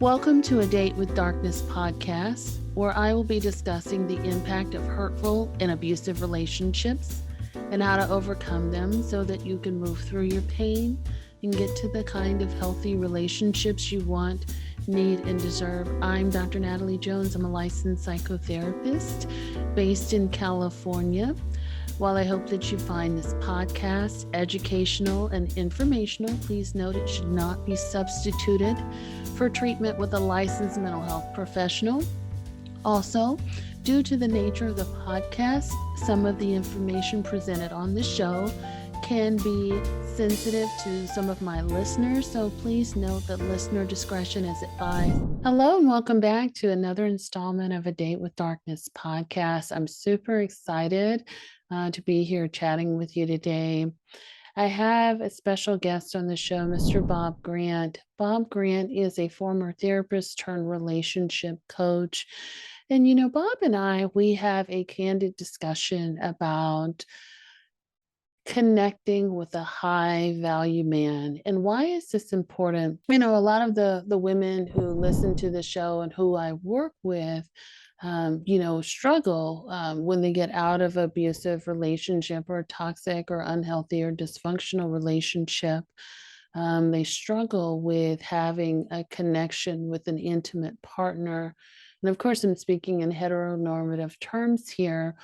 Welcome to A Date with Darkness podcast, where I will be discussing the impact of hurtful and abusive relationships and how to overcome them so that you can move through your pain and get to the kind of healthy relationships you want, need, and deserve. I'm Dr. Natalie Jones. I'm a licensed psychotherapist based in California. While I hope that you find this podcast educational and informational, please note it should not be substituted for treatment with a licensed mental health professional. Also, due to the nature of the podcast, some of the information presented on the show can be sensitive to some of my listeners, so please note that listener discretion is advised. Hello and welcome back to another installment of A Date with Darkness podcast. I'm super excited to be here chatting with you today. I have a special guest on the show, Mr. Bob Grant. Bob Grant is a former therapist turned relationship coach. And, Bob and we have a candid discussion about connecting with a high value man. And why is this important? A lot of the women who listen to the show and who I work with, struggle when they get out of abusive relationship or toxic or unhealthy or dysfunctional relationship. They struggle with having a connection with an intimate partner. And of course, I'm speaking in heteronormative terms here,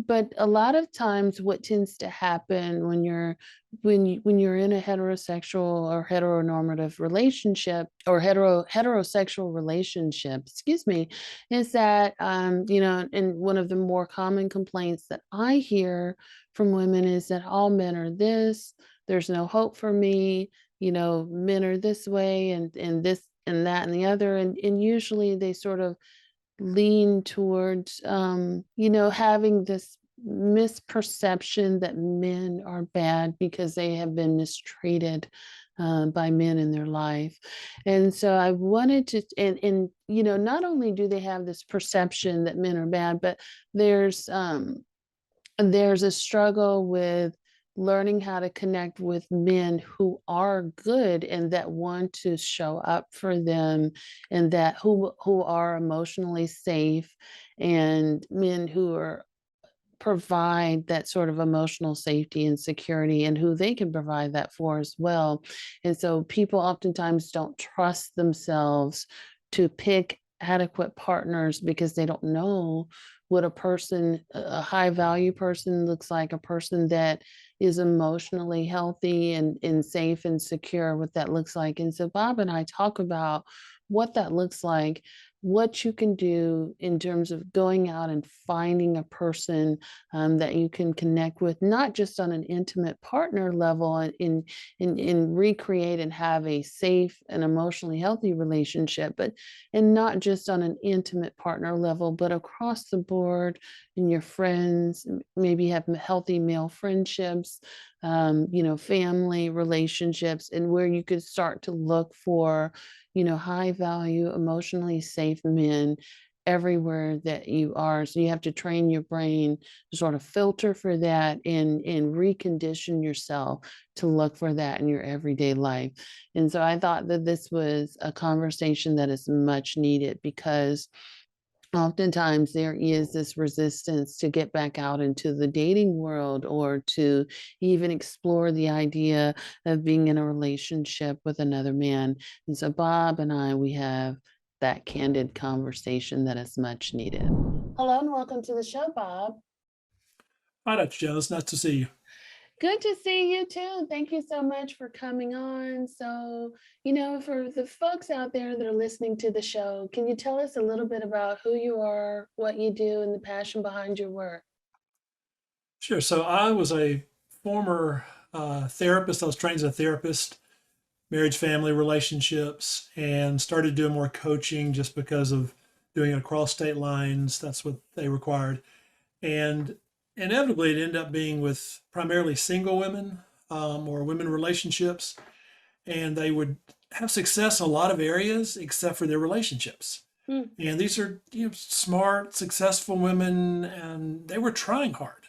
but a lot of times what tends to happen when you're in a heterosexual or heteronormative relationship or heterosexual relationship, is that, and one of the more common complaints that I hear from women is that all men are this, there's no hope for me, men are this way and this and that and the other. And usually they sort of lean towards, having this misperception that men are bad because they have been mistreated by men in their life. And so I wanted to, and not only do they have this perception that men are bad, but there's a struggle with learning how to connect with men who are good and that want to show up for them, and that who are emotionally safe, and men who provide that sort of emotional safety and security, and who they can provide that for as well. And so people oftentimes don't trust themselves to pick adequate partners because they don't know what a high value person looks like, a person that is emotionally healthy and safe and secure, what that looks like. And so Bob and I talk about what that looks like, what you can do in terms of going out and finding a person that you can connect with, not just on an intimate partner level, and recreate and have a safe and emotionally healthy relationship, and not just on an intimate partner level, but across the board in your friends, maybe have healthy male friendships, family relationships, and where you could start to look for high value, emotionally safe men everywhere that you are. So you have to train your brain to sort of filter for that and recondition yourself to look for that in your everyday life. And so I thought that this was a conversation that is much needed, because oftentimes there is this resistance to get back out into the dating world or to even explore the idea of being in a relationship with another man. And so Bob and we have that candid conversation that is much needed. Hello and welcome to the show, Bob. Hi, Dr. Jones. Nice to see you. Good to see you too. Thank you so much for coming on. So, for the folks out there that are listening to the show, can you tell us a little bit about who you are, what you do, and the passion behind your work? Sure. So I was a former therapist. I was trained as a therapist, marriage, family, relationships, and started doing more coaching just because of doing it across state lines. That's what they required. And inevitably, it ended up being with primarily single women or women relationships. And they would have success in a lot of areas except for their relationships. And these are smart, successful women, and they were trying hard.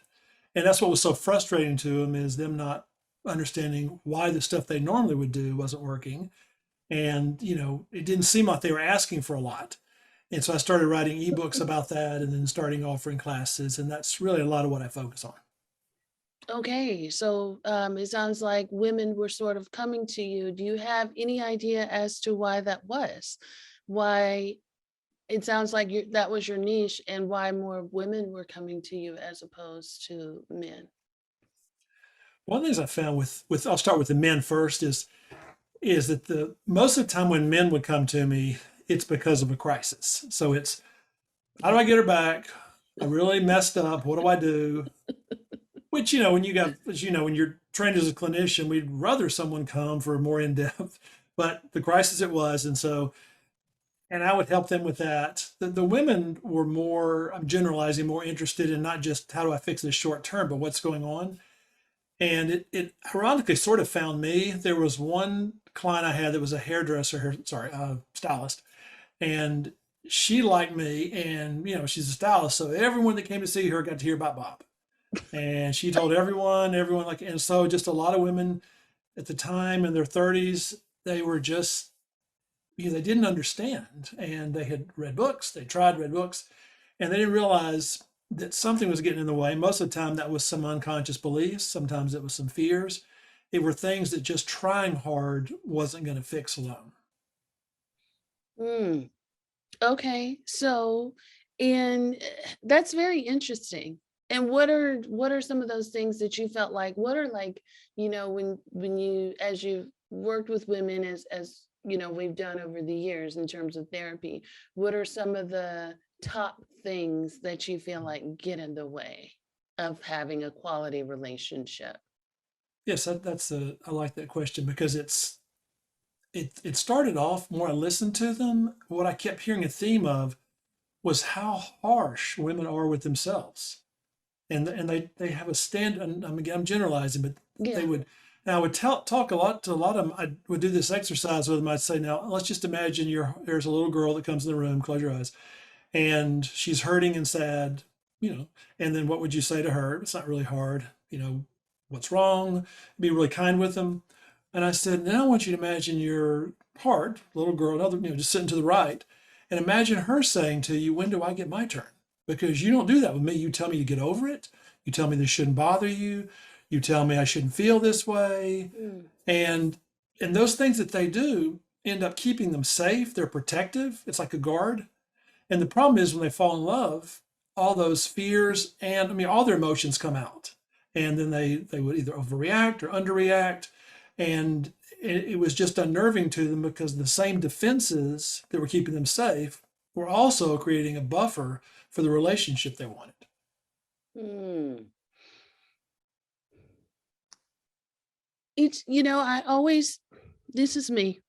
And that's what was so frustrating to them, is them not understanding why the stuff they normally would do wasn't working. And, it didn't seem like they were asking for a lot. And so I started writing ebooks about that and then starting offering classes. And that's really a lot of what I focus on. Okay, so it sounds like women were sort of coming to you. Do you have any idea as to why that was? Why it sounds like that was your niche, and why more women were coming to you as opposed to men? One of the things I found with I'll start with the men first is that the most of the time when men would come to me, it's because of a crisis. So it's, how do I get her back? I really messed up. What do I do? Which, when you got, as when you're trained as a clinician, we'd rather someone come for more in depth, but the crisis it was. And I would help them with that. The women were more, I'm generalizing, more interested in not just how do I fix this short term, but what's going on. And it ironically sort of found me. There was one client I had that was a hairdresser, stylist, and she liked me, and she's a stylist, so everyone that came to see her got to hear about Bob. And she told everyone like, and so just a lot of women at the time in their 30s, they were just, they didn't understand, and they had read books, they tried read books, and they didn't realize that something was getting in the way. Most of the time that was some unconscious beliefs. Sometimes it was some fears. It were things that just trying hard wasn't going to fix alone. Hmm. Okay, so and that's very interesting. And what are some of those things that you felt like? What are like, when you as you've worked with women as we've done over the years in terms of therapy, what are some of the top things that you feel like get in the way of having a quality relationship? Yes, I like that question because it started off more. I listened to them. What I kept hearing a theme of was how harsh women are with themselves, and they have a stand. And I'm generalizing, but they Yeah. would. And I would talk a lot to a lot of them. I would do this exercise with them. I'd say, now let's just imagine there's a little girl that comes in the room. Close your eyes, and she's hurting and sad. And then what would you say to her? It's not really hard. What's wrong? Be really kind with them. And I said, now I want you to imagine your heart, little girl, another, just sitting to the right, and imagine her saying to you, when do I get my turn? Because you don't do that with me. You tell me to get over it. You tell me this shouldn't bother you. You tell me I shouldn't feel this way. Mm. And those things that they do end up keeping them safe. They're protective. It's like a guard. And the problem is when they fall in love, all those fears and all their emotions come out. And then they would either overreact or underreact. And it was just unnerving to them because the same defenses that were keeping them safe were also creating a buffer for the relationship they wanted. Mm. I always, this is me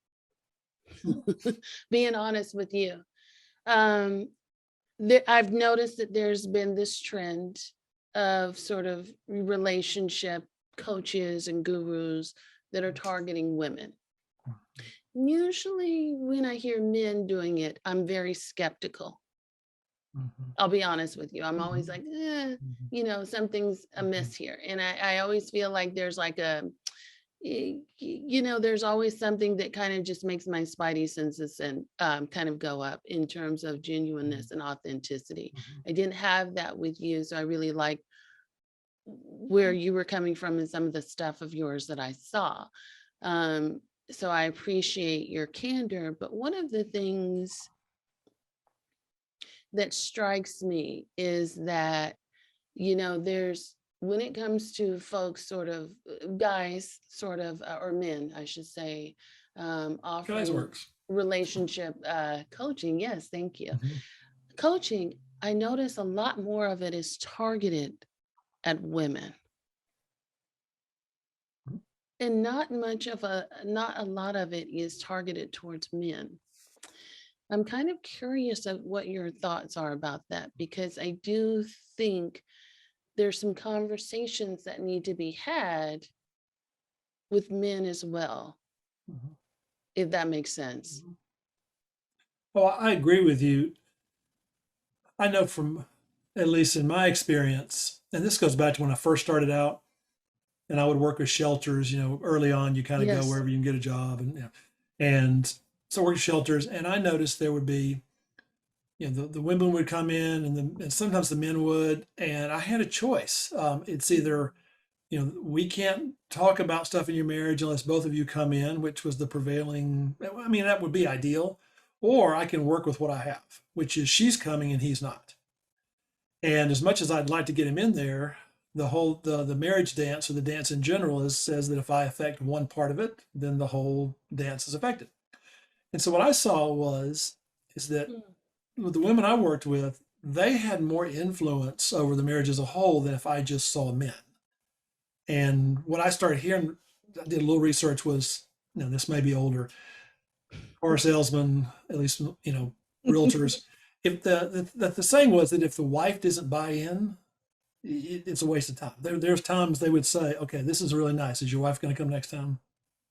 being honest with you. Um, I've noticed that there's been this trend of sort of relationship coaches and gurus that are targeting women. Usually, when I hear men doing it, I'm very skeptical. Mhm, I'll be honest with you. I'm always mhm, like, mhm, something's mhm, amiss here. And I always feel like there's like there's always something that kind of just makes my spidey senses and kind of go up in terms of mhm, genuineness and authenticity. mhm, I didn't have that with you, so I really like where you were coming from and some of the stuff of yours that I saw. Um, so I appreciate your candor. But one of the things that strikes me is that, there's when it comes to folks sort of guys sort of or men, I should say, Guys offering works. relationship coaching. Yes, thank you. Mhm, Coaching, I notice a lot more of it is targeted at women mhm. and not a lot of it is targeted towards men. I'm kind of curious of what your thoughts are about that because I do think there's some conversations that need to be had with men as well, Mhm, if that makes sense. mhm. Well, I agree with you. I know from, at least in my experience, and this goes back to when I first started out and I would work with shelters, early on, you kind of go Yes. wherever you can get a job. And so I worked shelters, and I noticed there would be, the women would come in, and sometimes the men would, and I had a choice. It's either, we can't talk about stuff in your marriage unless both of you come in, which was the prevailing. I mean, that would be ideal, or I can work with what I have, which is she's coming and he's not. And as much as I'd like to get him in there, the marriage dance, or the dance in general, says that if I affect one part of it, then the whole dance is affected. And so what I saw is that Mm. with the women I worked with, they had more influence over the marriage as a whole than if I just saw men. And what I started hearing, I did a little research, was, this may be older, car salesmen, at least, realtors. If the saying was that if the wife doesn't buy in, it's a waste of time. There's times they would say, okay, this is really nice. Is your wife going to come next time?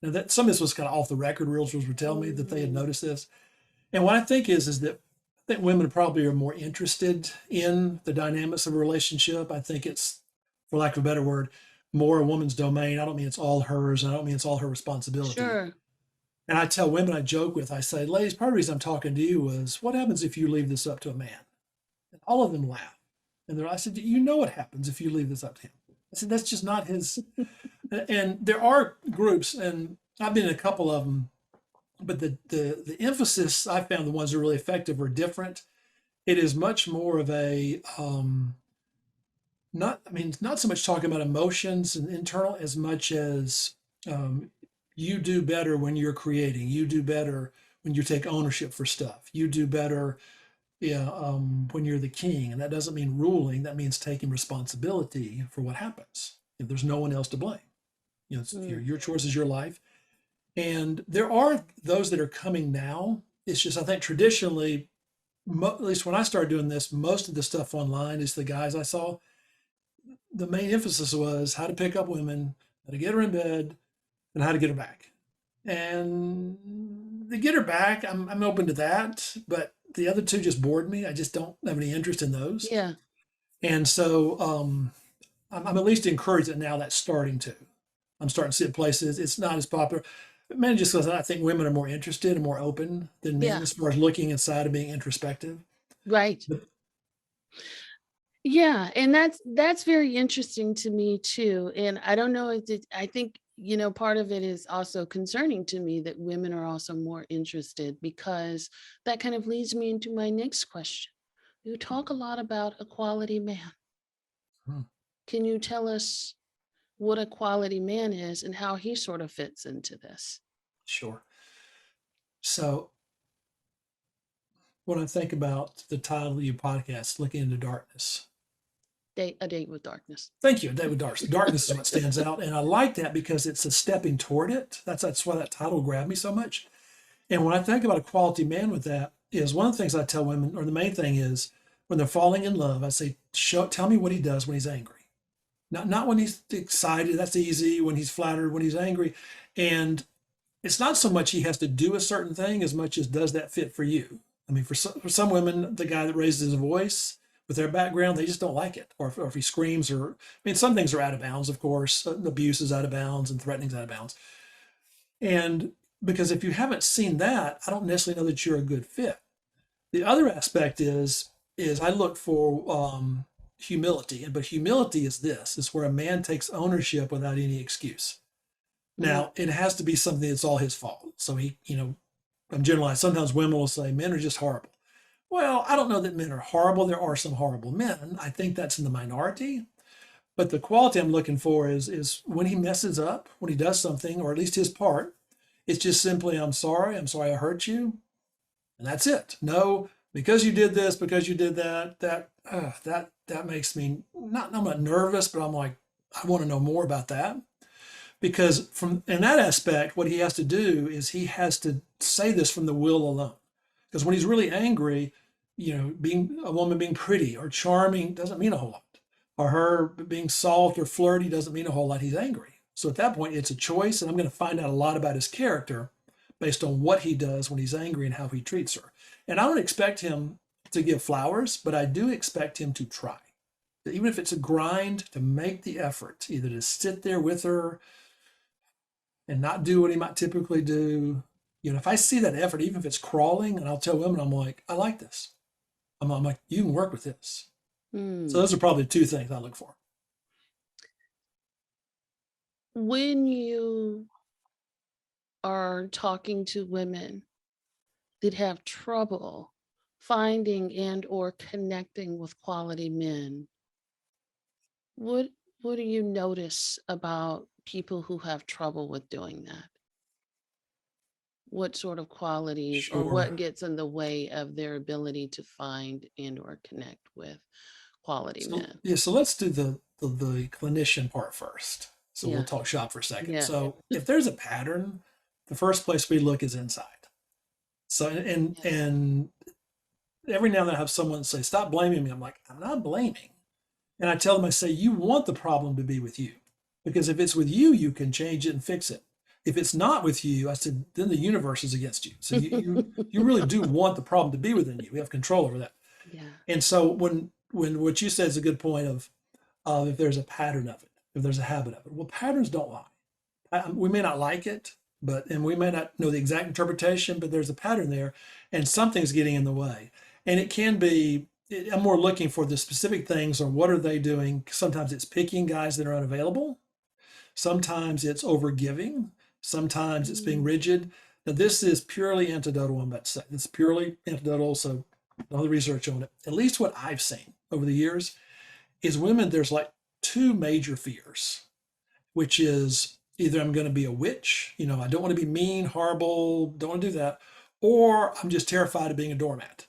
Now, that some of this was kind of off the record. Realtors would tell me that they had Mhm. noticed this. And what I think is that I think women probably are more interested in the dynamics of a relationship. I think it's, for lack of a better word, more a woman's domain. I don't mean it's all hers. I don't mean it's all her responsibility. Sure. And I tell women I joke with, I say, ladies, part of the reason I'm talking to you was, what happens if you leave this up to a man? And all of them laugh. And I said, you know what happens if you leave this up to him? I said, that's just not his. And there are groups, and I've been in a couple of them, but the emphasis I found, the ones that are really effective, are different. It is much more of a not so much talking about emotions and internal as much as, um, you do better when you're creating. You do better when you take ownership for stuff. You do better, yeah, when you're the king, and that doesn't mean ruling. That means taking responsibility for what happens. If there's no one else to blame, it's Mm. your choice is your life. And there are those that are coming now. It's just, I think traditionally, at least when I started doing this, most of the stuff online is the guys I saw. The main emphasis was how to pick up women, how to get her in bed, and how to get her back. And the get her back, I'm open to that, but the other two just bored me. I just don't have any interest in those. Yeah. And so, I'm at least encouraged that now that's starting to. I'm starting to see it places. It's not as popular. But mainly just because I think women are more interested and more open than men Yeah. as far as looking inside and being introspective. Right. But Yeah, and that's very interesting to me too. And I don't know if it, I think, part of it is also concerning to me that women are also more interested, because that kind of leads me into my next question. You talk a lot about a quality man. hmm, Can you tell us what a quality man is and how he sort of fits into this? sure. So when I think about the title of your podcast, Looking into Darkness, A date with darkness. thank you, David Darkness. Darkness is what stands out. And I like that because it's a stepping toward it. That's why that title grabbed me so much. And when I think about a quality man with that, is one of the things I tell women, or the main thing is, when they're falling in love, I say, tell me what he does when he's angry. Not when he's excited. That's easy. When he's flattered, when he's angry. And it's not so much he has to do a certain thing as much as does that fit for you. I mean, for some women, the guy that raises his voice with their background, they just don't like it. Or if he screams, or, I mean, some things are out of bounds, of course. Abuse is out of bounds and threatening is out of bounds. And because if you haven't seen that, I don't necessarily know that you're a good fit. The other aspect is I look for, humility, but humility is this: is where a man takes ownership without any excuse. Mm. Now, it has to be something that's all his fault. So I'm generalizing. Sometimes women will say men are just horrible. Well, I don't know that men are horrible. There are some horrible men. I think that's in the minority. But the quality I'm looking for is when he messes up, when he does something, or at least his part, it's just simply, I'm sorry. I'm sorry I hurt you, and that's it. No, because you did this, because you did that. That makes me not. I'm not nervous, but I'm like, I want to know more about that. Because from in that aspect, what he has to do is he has to say this from the will alone. Because when he's really angry, being a woman being pretty or charming doesn't mean a whole lot. Or her being soft or flirty doesn't mean a whole lot. He's angry. So at that point, it's a choice, and I'm going to find out a lot about his character based on what he does when he's angry and how he treats her. And I don't expect him to give flowers, but I do expect him to try. Even if it's a grind, to make the effort, either to sit there with her and not do what he might typically do, If I see that effort, even if it's crawling, and I'll tell women, I'm like, I like this. I'm like, you can work with this. So Mm. those are probably two things I look for. When you are talking to women that have trouble finding and or connecting with quality men, what what do you notice about people who have trouble with doing that? What sort of qualities or what Sure. gets in the way of their ability to find and or connect with quality So men? yeah, so let's do the clinician part first. So we'll Yeah. talk shop for a second. Yeah. So if there's a pattern, the first place we look is inside. So Yeah. and every now and then I have someone say, "Stop blaming me." I'm like, "I'm not blaming." And I tell them, I say, "You want the problem to be with you, because if it's with you, you can change it and fix it. If it's not with you," I said, "then the universe is against you. So you really do want the problem to be within you. We have control over that." Yeah. And so when what you said is a good point of if there's a pattern of it, if there's a habit of it. Well, patterns don't lie. We may not like it, and we may not know the exact interpretation, but there's a pattern there, and something's getting in the way. And it can be. I'm more looking for the specific things, or what are they doing. Sometimes it's picking guys that are unavailable. Sometimes it's overgiving. Sometimes it's being Mm. rigid. Now, this is purely anecdotal. I'm about to say it's purely anecdotal. So, all the research on it, at least what I've seen over the years, is women. There's like two major fears, which is either I'm going to be a witch, I don't want to be mean, horrible, don't want to do that, or I'm just terrified of being a doormat.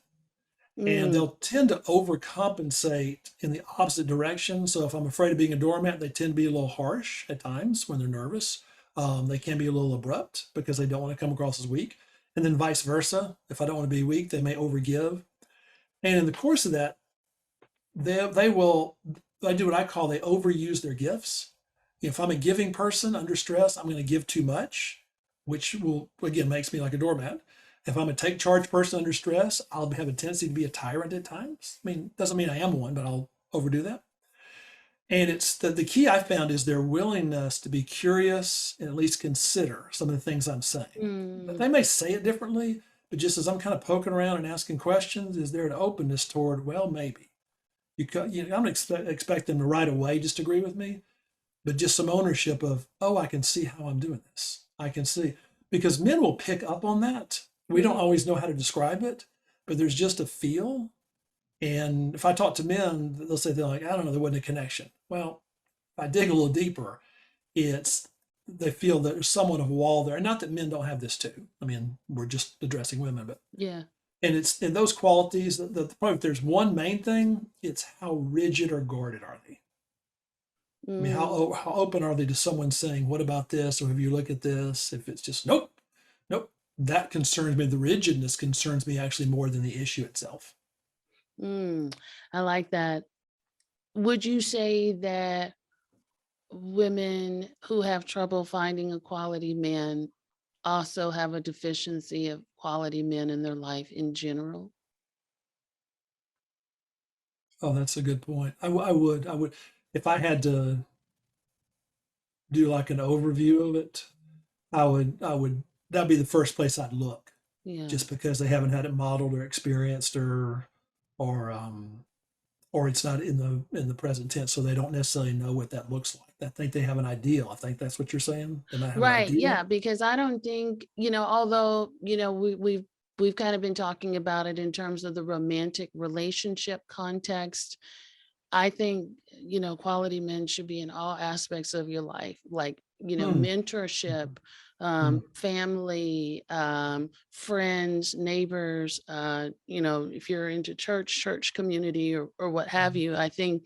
And Mm. they'll tend to overcompensate in the opposite direction. So if I'm afraid of being a doormat, they tend to be a little harsh at times when they're nervous. They can be a little abrupt because they don't want to come across as weak. And then vice versa. If I don't want to be weak, they may overgive. And in the course of that, they will they do what I call they overuse their gifts. If I'm a giving person under stress, I'm going to give too much, which will again makes me like a doormat. If I'm a take charge person under stress, I'll have a tendency to be a tyrant at times. I mean, doesn't mean I am one, but I'll overdo that. And it's the key I found is their willingness to be curious and at least consider some of the things I'm saying. But Mm. they may say it differently, but just as I'm kind of poking around and asking questions, is there an openness toward, well, maybe. I'm going to expect them to right away just agree with me, but just some ownership of, oh, I can see how I'm doing this. I can see, because men will pick up on that. We don't Mm. always know how to describe it, but there's just a feel. And if I talk to men, they'll say, they're like, I don't know, there wasn't a connection. Well, if I dig a little deeper, it's they feel that there's somewhat of a wall there. And not that men don't have this too. I mean, we're just addressing women, but Yeah. and it's in those qualities probably if there's one main thing, it's how rigid or guarded are they. I mean, Mm. how open are they to someone saying, "What about this?" or "Have you looked at this?" If it's just nope, nope, that concerns me. The rigidness concerns me actually more than the issue itself. Mm. I like that. Would you say that women who have trouble finding a quality man also have a deficiency of quality men in their life in general? Oh, that's a good point. I would, if I had to do like an overview of it, I would, that'd be the first place I'd look, Yeah. just because they haven't had it modeled or experienced or or it's not in the present tense, so they don't necessarily know what that looks like. I think they have an ideal. I think that's what you're saying. They might have an Right. Yeah. ideal. Because I don't think, although, we've kind of been talking about it in terms of the romantic relationship context. I think, quality men should be in all aspects of your life, like, Hmm. mentorship, Mhm. Hmm. family, friends, neighbors, if you're into church community or what have you. I think,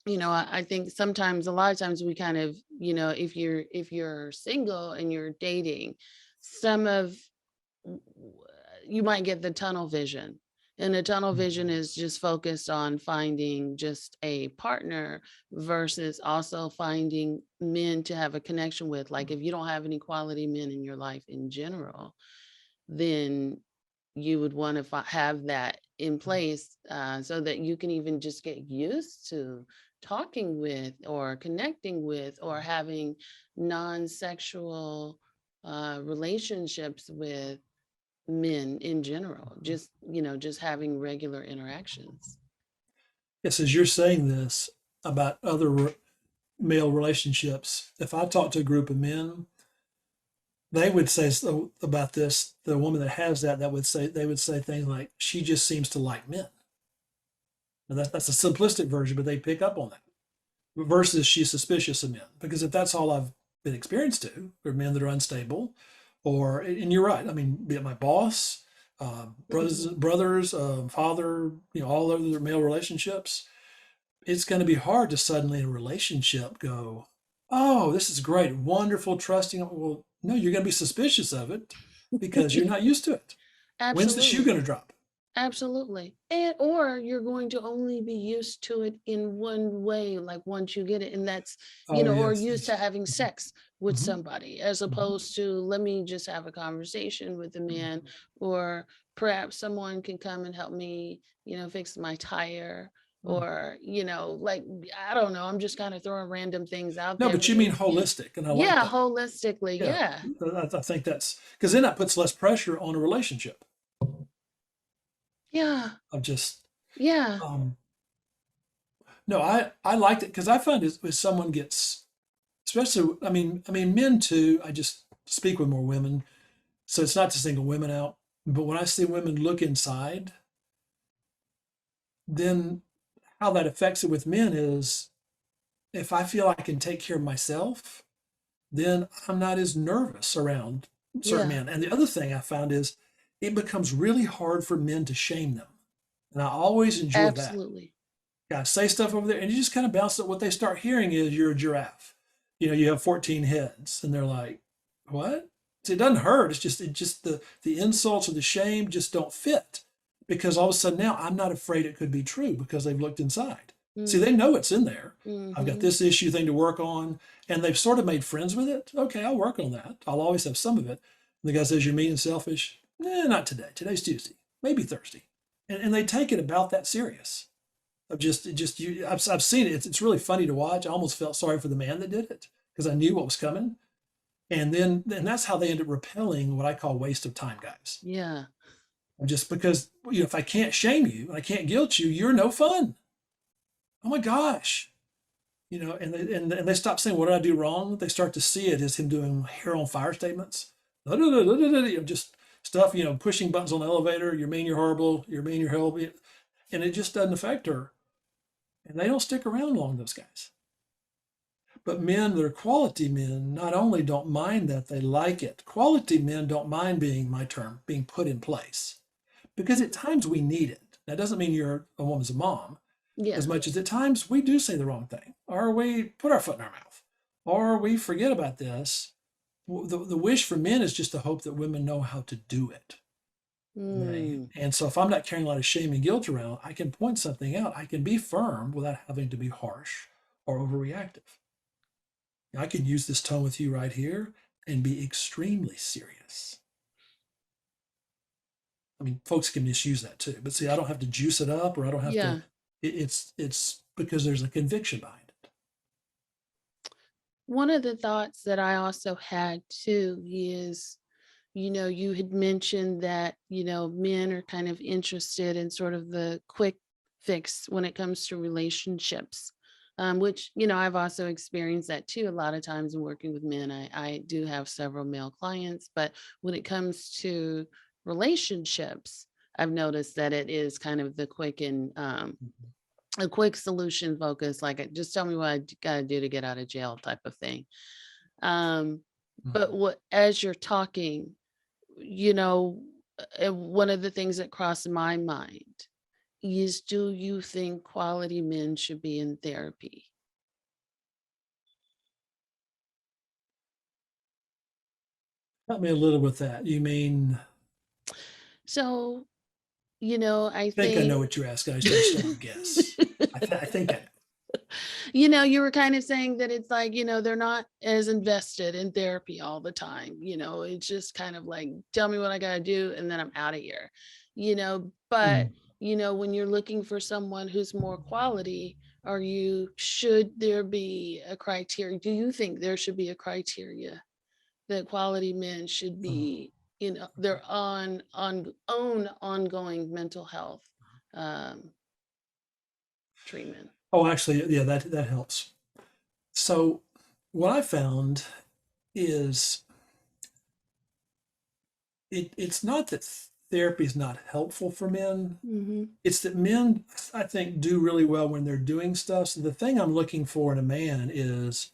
I think sometimes, a lot of times we kind of, if you're single and you're dating, some of you might get the tunnel vision. And the tunnel vision is just focused on finding just a partner versus also finding men to have a connection with. Like, if you don't have any quality men in your life in general, then you would want to have that in place, so that you can even just get used to talking with or connecting with or having non-sexual relationships with men in general, just, just having regular interactions. Yes, as you're saying this about other male relationships, if I talk to a group of men, they would say so about this. The woman that has that would say they would say things like, "She just seems to like men." And that's a simplistic version, but they pick up on that. Versus she's suspicious of men, because if that's all I've been experienced to, are men that are unstable, or and you're right. I mean, be it my boss, brothers, father, all other male relationships, it's going to be hard to suddenly in a relationship go, oh, this is great, wonderful, trusting. Well, no, you're going to be suspicious of it because you're not used to it. When's the shoe Absolutely. going to drop? Absolutely. And or you're going to only be used to it in one way, like once you get it. And that's, Oh, or yes, used yes. to having sex with Hmm. somebody, as Hmm. opposed to let me just have a conversation with a man, or perhaps someone can come and help me, fix my tire, Hmm. or, like, I don't know. I'm just kind of throwing random things out No, there, but but you mean holistic, and I like yeah, that. holistically. Yeah, Yeah. I think that's because then that puts less pressure on a relationship Yeah. of just, Yeah. um, no, I liked it because I find as someone gets, especially, I mean, men too. I just speak with more women, so it's not to single women out, but when I see women look inside, then how that affects it with men is if I feel I can take care of myself, then I'm not as nervous around certain Yeah. men. And the other thing I found is it becomes really hard for men to shame them. And I always enjoy that. Absolutely. Guys say stuff over there, and you just kind of bounce it. What they start hearing is you're a giraffe. You have 14 heads, and they're like, "What?" See, it doesn't hurt. It just the insults or the shame just don't fit because all of a sudden now I'm not afraid it could be true because they've looked inside. See, they Mm. know it's in there. I've got Mhm. this issue thing to work on, and they've sort of made friends with it. Okay, I'll work on that. I'll always have some of it. And the guy says, "You're mean and selfish." Not today. Today's Tuesday. Maybe Thursday. And they take it about that serious of just you. I've seen it. It's really funny to watch. I almost felt sorry for the man that did it because I knew what was coming. And that's how they end up repelling what I call waste of time guys. Yeah. Just because if I can't shame you, I can't guilt you, you're no fun. Oh my gosh. And they stop saying, what did I do wrong? They start to see it as him doing hair on fire statements. Just stuff, pushing buttons on the elevator. You're mean, you're horrible. You're mean, you're horrible. And it just doesn't affect her. And they don't stick around long, those guys. But men that are quality men not only don't mind that, they like it. Quality men don't mind being, my term, being put in place. Because at times we need it. That doesn't mean you're a woman's mom, Yeah. as much as at times we do say the wrong thing, or we put our foot in our mouth, or we forget about this. The wish for men is just to hope that women know how to do it. Mm. And so if I'm not carrying a lot of shame and guilt around, I can point something out. I can be firm without having to be harsh or overreactive. I can use this tone with you right here and be extremely serious. I mean, folks can misuse that too, but see, I don't have to juice it up, or I don't have to. Yeah. It's because there's a conviction behind it. One of the thoughts that I also had too is, you had mentioned that, men are kind of interested in sort of the quick fix when it comes to relationships. Which, I've also experienced that too. A lot of times in working with men, I do have several male clients, but when it comes to relationships, I've noticed that it is kind of the quick and a quick solution focus, like just tell me what I gotta do to get out of jail type of thing. Um, but Mhm. what as you're talking, you know, one of the things that crossed my mind is, do you think quality men should be in therapy? Help me a little with that. You mean, So, I I think I know think what you're asking. I just don't want to guess. I think I know. You were kind of saying that it's like, they're not as invested in therapy all the time. It's just kind of like, tell me what I got to do and then I'm out of here. But, Mm. when you're looking for someone who's more quality, should there be a criteria? Do you think there should be a criteria that quality men should Oh, be, their own ongoing mental health um, treatment. oh, actually, yeah, that helps. So what I found is it's not that therapy is not helpful for men. Hmm. It's that men, I think, do really well when they're doing stuff. So the thing I'm looking for in a man is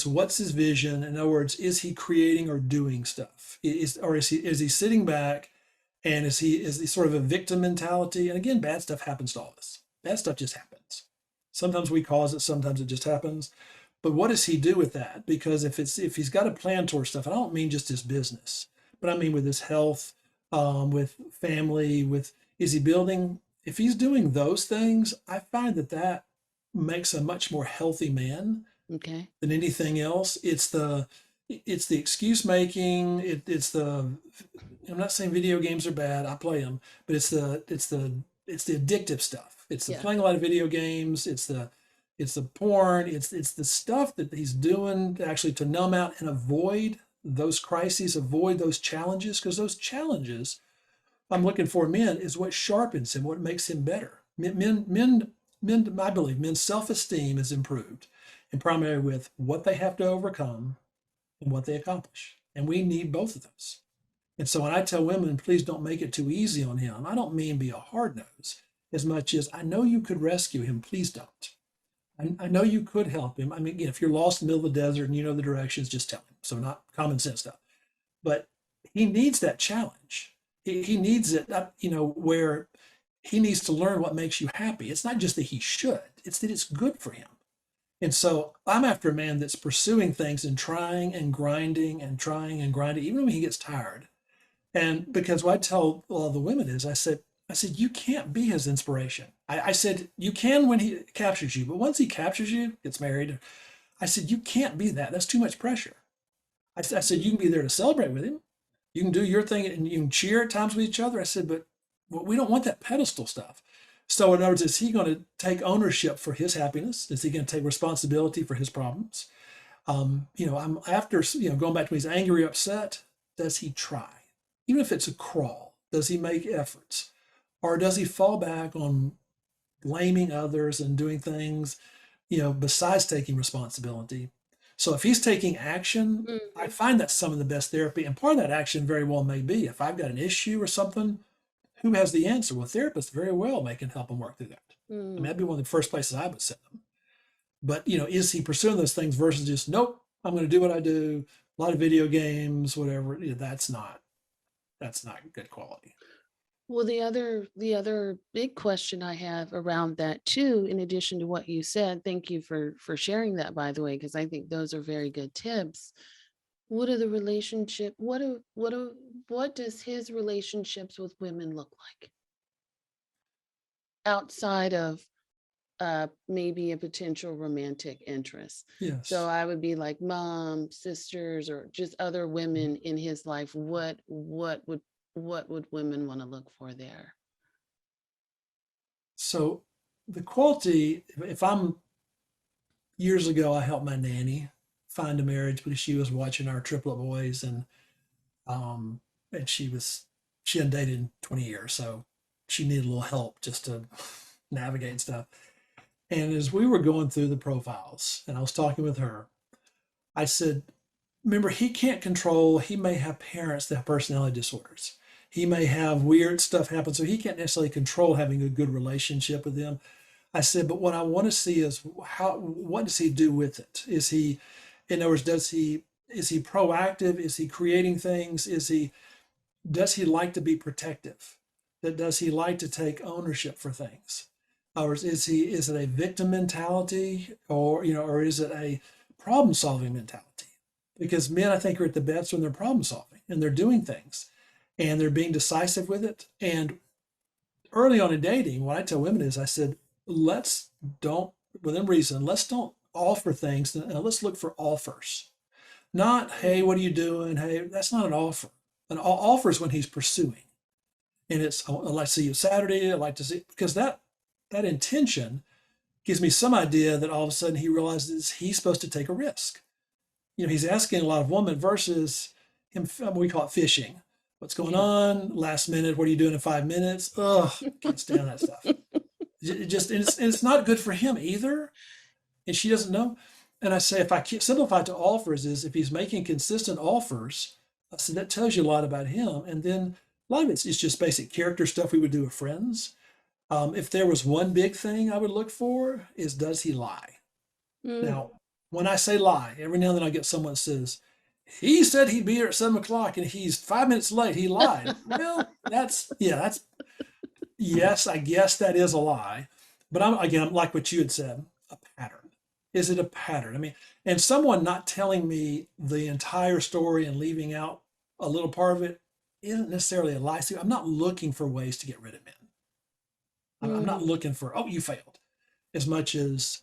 what's his vision? In other words, is he creating or doing stuff? Is he sitting back and is he sort of a victim mentality? And again, bad stuff happens to all of us. Bad stuff just happens. Sometimes we cause it, sometimes it just happens. But what does he do with that? Because if he's got a plan towards stuff, and I don't mean just his business, but I mean with his health, with family, with is he building? If he's doing those things, I find that makes a much more healthy man Okay. than anything else. It's the excuse making. It's the I'm not saying video games are bad. I play them, but it's the addictive stuff. It's the Yeah. playing a lot of video games. It's the porn. It's the stuff that he's doing actually to numb out and avoid those crises, avoid those challenges, because those challenges I'm looking for men is what sharpens him, what makes him better. I believe men's self-esteem is improved, and primarily with what they have to overcome and what they accomplish. And we need both of those. And so when I tell women, please don't make it too easy on him, I don't mean be a hard nose as much as I know you could rescue him. Please don't. I know you could help him. I mean, again, if you're lost in the middle of the desert and you know the directions, just tell him. So not common sense stuff. But he needs that challenge. He needs it, where he needs to learn what makes you happy. It's not just that he should, it's that it's good for him. And so I'm after a man that's pursuing things and trying and grinding and trying and grinding, even when he gets tired. And because what I tell all the women is, I said, you can't be his inspiration. I said, you can when he captures you, but once he captures you, gets married, I said, you can't be that. That's too much pressure. I said, you can be there to celebrate with him. You can do your thing and you can cheer at times with each other. I said, but we don't want that pedestal stuff. So in other words, is he going to take ownership for his happiness? Is he going to take responsibility for his problems? I'm after, going back to when he's angry, upset, does he try? Even if it's a crawl, does he make efforts? Or does he fall back on blaming others and doing things, besides taking responsibility? So if he's taking action, I Hmm. find that's some of the best therapy. And part of that action very well may be if I've got an issue or something, who has the answer? Well, therapists very well may can help them work through that. I mean, Hmm. that'd be one of the first places I would send them. But is he pursuing those things versus just nope, I'm going to do what I do, a lot of video games, whatever. That's not good quality. Well, the other big question I have around that too, in addition to what you said, thank you for sharing that, by the way, because I think those are very good tips. What are the relationship? What does his relationships with women look like outside of maybe a potential romantic interest? So Yes. I would be like mom, sisters, or just other women in his life. What would women want to look for there? So the quality, if I'm years ago, I helped my nanny find a marriage because she was watching our triplet boys um, and she hadn't dated in 20 years, so she needed a little help just to navigate stuff. And as we were going through the profiles and I was talking with her, I said, remember, he can't control, he may have parents that have personality disorders. He may have weird stuff happen, so he can't necessarily control having a good relationship with them. I said, but what I want to see is what does he do with it? In other words, is he proactive? Is he creating things? Does he like to be protective? Does he like to take ownership for things? Or is it a victim mentality, or is it a problem solving mentality? Because men, I think, are at the best when they're problem solving and they're doing things and they're being decisive with it. And early on in dating, what I tell women is, I said, let's don't, within reason, let's don't offer things, and let's look for offers. Not, hey, what are you doing? Hey, that's not an offer. An offer is when he's pursuing. And it's, I'd like to see you Saturday. I'd like to see, because that intention gives me some idea that all of a sudden he realizes he's supposed to take a risk. he's asking a lot of women versus him. We call it fishing. What's going Yeah. on? Last minute. What are you doing in 5 minutes? Ugh, can't stand that stuff. It just and it's not good for him either. And she doesn't know. And I say, if I simplify it to offers, is if he's making consistent offers, I said that tells you a lot about him. And then a lot of it's just basic character stuff we would do with friends. If there was one big thing I would look for is, does he lie? Mm. Now, when I say lie, every now and then I get someone that says, he said he'd be here at 7 o'clock and he's 5 minutes late. He lied. Well, that's yes, I guess that is a lie. But I'm like what you had said, a pattern. Is it a pattern? I mean, and someone not telling me the entire story and leaving out a little part of it isn't necessarily a lie. See, I'm not looking for ways to get rid of men. I'm not Mm. looking for, oh, you failed, as much as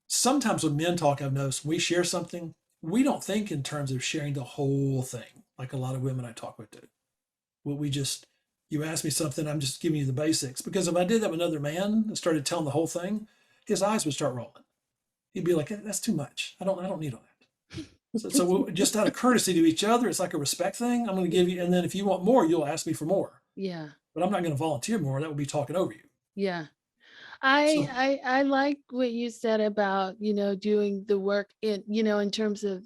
sometimes when men talk, I've noticed we share something, we don't think in terms of sharing the whole thing, like a lot of women I talk with do. We just, you ask me something, I'm just giving you the basics. Because if I did that with another man and started telling the whole thing, his eyes would start rolling. He'd be like, that's too much. I don't need all that. So just out of courtesy to each other, it's like a respect thing. I'm going to give you, and then if you want more, you'll ask me for more. Yeah. But I'm not going to volunteer more. That would be talking over you. Yeah. I So I I like what you said about, doing the work in terms of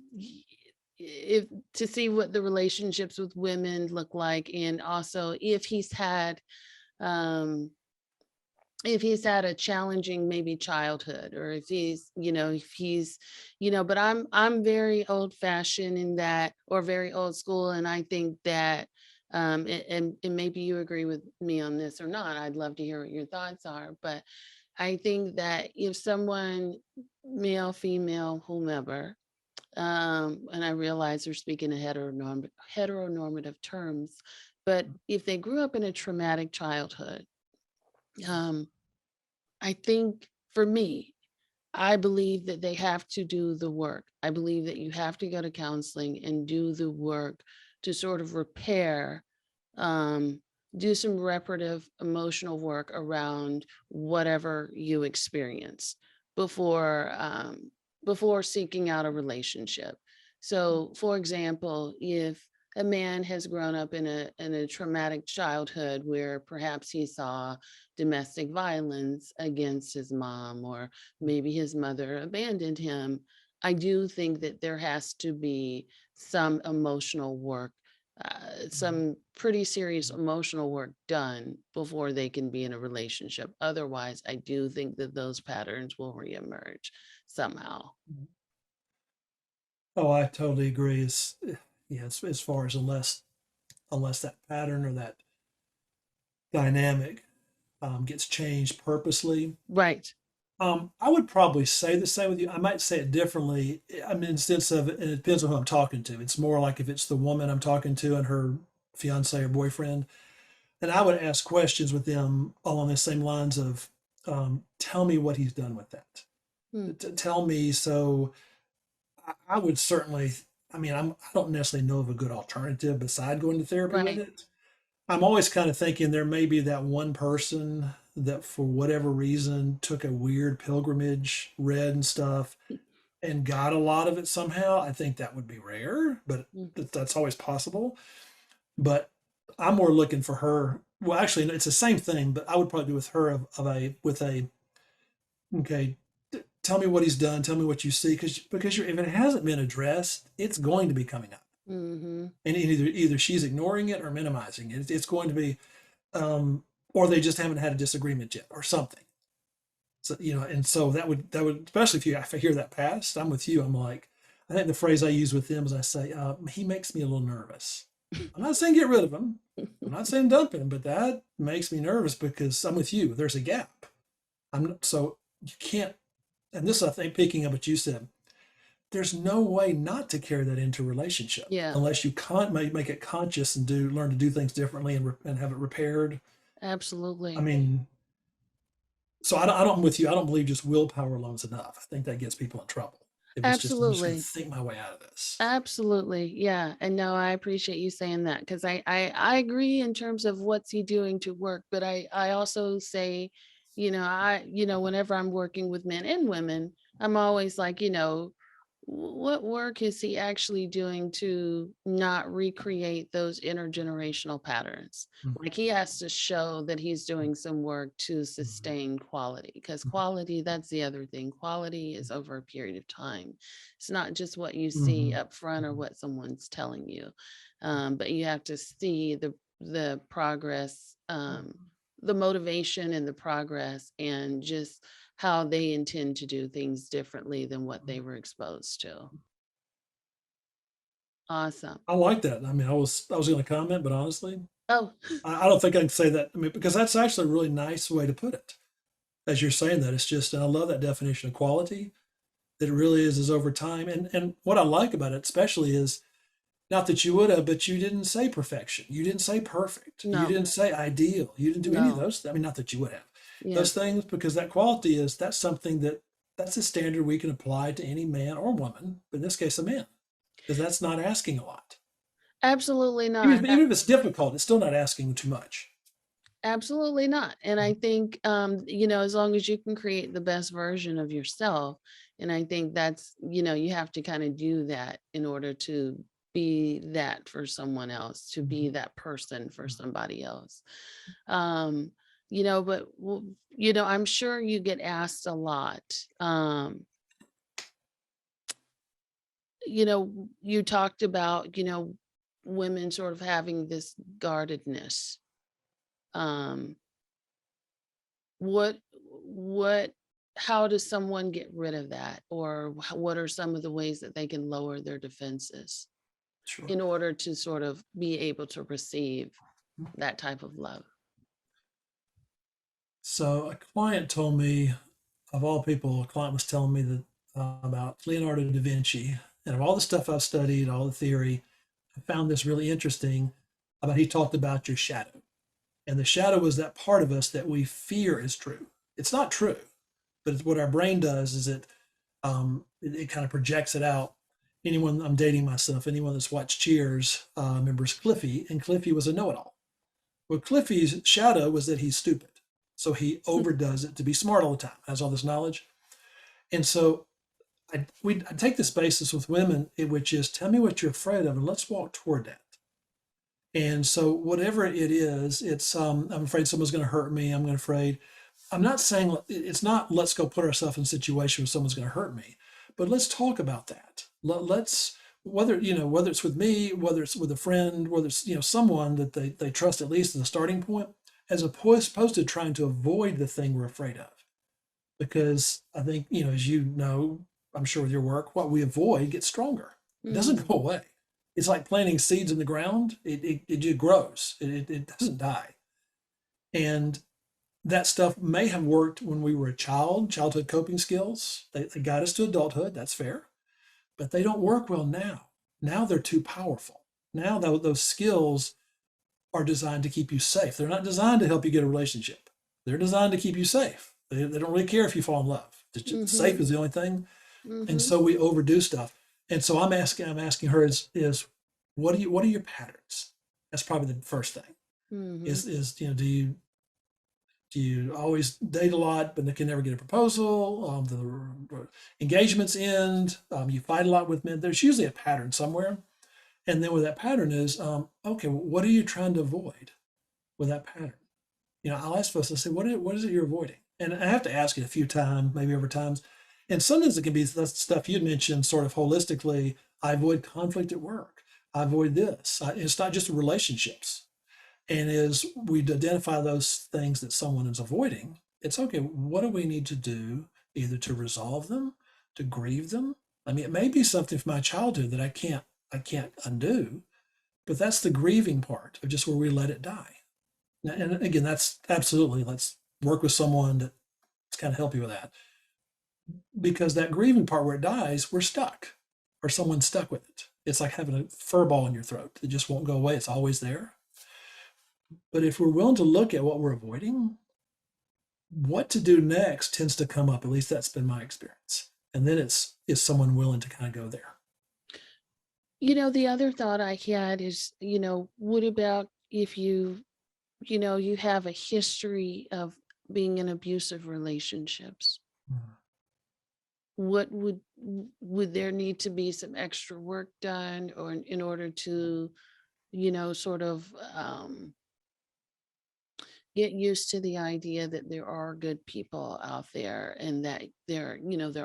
if to see what the relationships with women look like, and also um if he's had a challenging maybe childhood, or if he's, but I'm very old fashioned in that, or very old school, and I think that and maybe you agree with me on this or not. I'd love to hear what your thoughts are, but I think that if someone, male, female, whomever, and I realize they're speaking in heteronormative terms, but if they grew up in a traumatic childhood, um, I think for me, I believe that they have to do the work. I believe that you have to go to counseling and do the work to sort of repair, um, do some reparative emotional work around whatever you experience before before seeking out a relationship. So, for example, if a man has grown up in a traumatic childhood where perhaps he saw domestic violence against his mom, or maybe his mother abandoned him, I do think that there has to be some emotional work, some pretty serious emotional work done before they can be in a relationship. Otherwise, I do think that those patterns will reemerge somehow. oh, I totally agree. Yeah, as far as unless that pattern or that dynamic gets changed purposely. Right. I would probably say the same with you. I might say it differently. I mean, in the sense of, and it depends on who I'm talking to. It's more like if it's the woman I'm talking to and her fiance or boyfriend, and I would ask questions with them along the same lines of, tell me what he's done with that. Hmm. Tell me. So I would certainly, I mean, I don't necessarily know of a good alternative beside going to therapy with Right. it. I'm always kind of thinking there may be that one person that for whatever reason took a weird pilgrimage, read and stuff, and got a lot of it somehow. I think that would be rare, but Mm. that's always possible. But I'm more looking for her. Well, actually, it's the same thing, but I would probably do with her of a with a okay. Tell me what he's done. Tell me what you see, because if it hasn't been addressed, it's going to be coming up, Mm-hmm. and either she's ignoring it or minimizing it. It's going to be, um, or they just haven't had a disagreement yet, or something. So and so that would especially if I hear that past, I'm with you. I'm like, I think the phrase I use with them is I say, he makes me a little nervous. I'm not saying get rid of him. I'm not saying dump him, but that makes me nervous because I'm with you. There's a gap. So you can't. And this, I think, picking up what you said, there's no way not to carry that into a relationship Yeah, unless you can't make it conscious and learn to do things differently and have it repaired. I absolutely. mean, so I'm with you. I don't believe just willpower alone is enough. I think that gets people in trouble. If it's just, I'm just going to Absolutely. think my way out of this. Absolutely. Yeah. And no, I appreciate you saying that, because I agree in terms of what's he doing to work, but I also say, whenever I'm working with men and women, I'm always like, What work is he actually doing to not recreate those intergenerational patterns? Mhm, Like he has to show that he's doing some work to mhm, sustain quality, because mhm, quality, that's the other thing. Quality is over a period of time. It's not just what you see mhm, up front or mhm, what someone's telling you, but you have to see the progress, the motivation and the progress, and just how they intend to do things differently than what they mhm. were exposed to. Awesome. I like that. I mean, I was going to comment, but honestly, Oh, I don't think I can say that. I mean, because that's actually a really nice way to put it. As you're saying that, it's just, and I love that definition of quality. That it really is over time. And what I like about it, especially, is not that you would have, but you didn't say perfection. You didn't say perfect. You no, didn't say ideal. You didn't do any of no. those. I mean, not that you would have Yeah, those things, because that quality is that's something that's a standard we can apply to any man or woman, but in this case, a man, because that's not asking a lot. absolutely Even not. if, even if it's difficult, it's still not asking too much. Absolutely not. And I think, as long as you can create the best version of yourself, and I think that's, you have to kind of do that in order to be that for someone else, to be Mhm. that person for somebody else. Um, but, I'm sure you get asked a lot. You talked about, women sort of having this guardedness. Um, what how does someone get rid of that? Or what are some of the ways that they can lower their defenses Sure. in order to sort of be able to receive that type of love? So a client told me, of all people, a client was telling me that about Leonardo da Vinci, and of all the stuff I've studied, all the theory, I found this really interesting about he talked about your shadow. And the shadow is that part of us that we fear is true. It's not true, but it's what our brain does is it kind of projects it out. Anyone, I'm dating myself, anyone that's watched Cheers remembers Cliffy, and Cliffy was a know-it-all. Well, Cliffy's shadow was that he's stupid. So he overdoes it to be smart all the time, has all this knowledge. And so I take this basis with women, which is tell me what you're afraid of, and let's walk toward that. And so whatever it is, it's I'm afraid someone's going to hurt me. I'm afraid. I'm not saying it's not let's go put ourselves in a situation where someone's going to hurt me, but let's talk about that. Let's whether it's with me, whether it's with a friend, whether it's someone that they trust at least as a starting point, as opposed to trying to avoid the thing we're afraid of. Because I think as I'm sure with your work, what we avoid gets stronger. It doesn't go Mhm. away. It's like planting seeds in the ground. It just grows. It doesn't die. And that stuff may have worked when we were a child, childhood coping skills. They got us to adulthood. That's fair. But they don't work well now. Now they're too powerful. Now those skills are designed to keep you safe. They're not designed to help you get a relationship. They're designed to keep you safe. They don't really care if you fall in love. Safe Mhm. is the only thing. And Mhm. so we overdo stuff. And so I'm asking her is what are your patterns? That's probably the first thing. Mhm. Do you always date a lot but can never get a proposal? The engagements end. You fight a lot with men. There's usually a pattern somewhere. And then where that pattern is, okay, well, what are you trying to avoid with that pattern? I'll ask folks, I say, what is it you're avoiding? And I have to ask it a few times, maybe over times. And sometimes it can be the stuff you'd mentioned sort of holistically. I avoid conflict at work. I avoid this. It's not just relationships. And as we identify those things that someone is avoiding, it's okay. What do we need to do either to resolve them, to grieve them? I mean, it may be something from my childhood that I can't undo, but that's the grieving part of just where we let it die. And again, that's absolutely, let's work with someone that's kind of help you with that. Because that grieving part where it dies, we're stuck or someone's stuck with it. It's like having a fur ball in your throat. It just won't go away. It's always there. But if we're willing to look at what we're avoiding, what to do next tends to come up. At least that's been my experience. And then it's is someone willing to kind of go there? The other thought I had is, what about if you have a history of being in abusive relationships? Mhm. what would there need to be some extra work done or in order to, sort of get used to the idea that there are good people out there and that there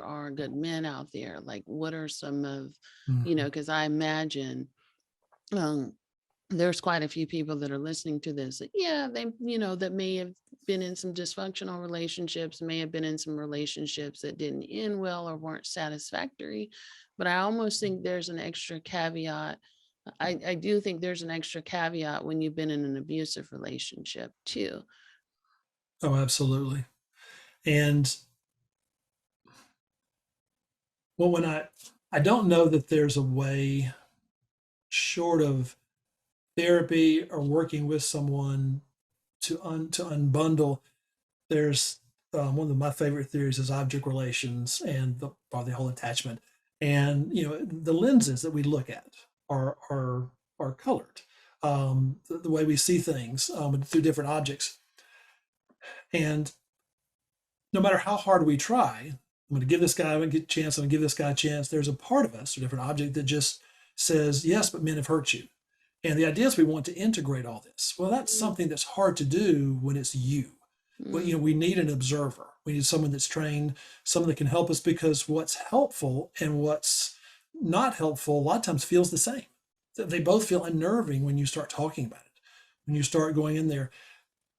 are good men out there? Like, what are some of, Mhm. because I imagine um, there's quite a few people that are listening to this that, yeah, that may have been in some dysfunctional relationships, may have been in some relationships that didn't end well or weren't satisfactory. But I almost think there's an extra caveat. I do think there's an extra caveat when you've been in an abusive relationship too. Oh, absolutely. And well, when I don't know that there's a way short of therapy or working with someone to unbundle. There's one of my favorite theories is object relations and the whole attachment. And the lenses that we look at are colored. The way we see things through different objects. And no matter how hard we try, I'm going to give this guy a chance. I'm going to give this guy a chance. There's a part of us, a different object that just says, yes, but men have hurt you. And the idea is we want to integrate all this. Well, that's Mm, something that's hard to do when it's you. Well, mm, we need an observer. We need someone that's trained, someone that can help us, because what's helpful and what's not helpful a lot of times feels the same. They both feel unnerving when you start talking about it, when you start going in there.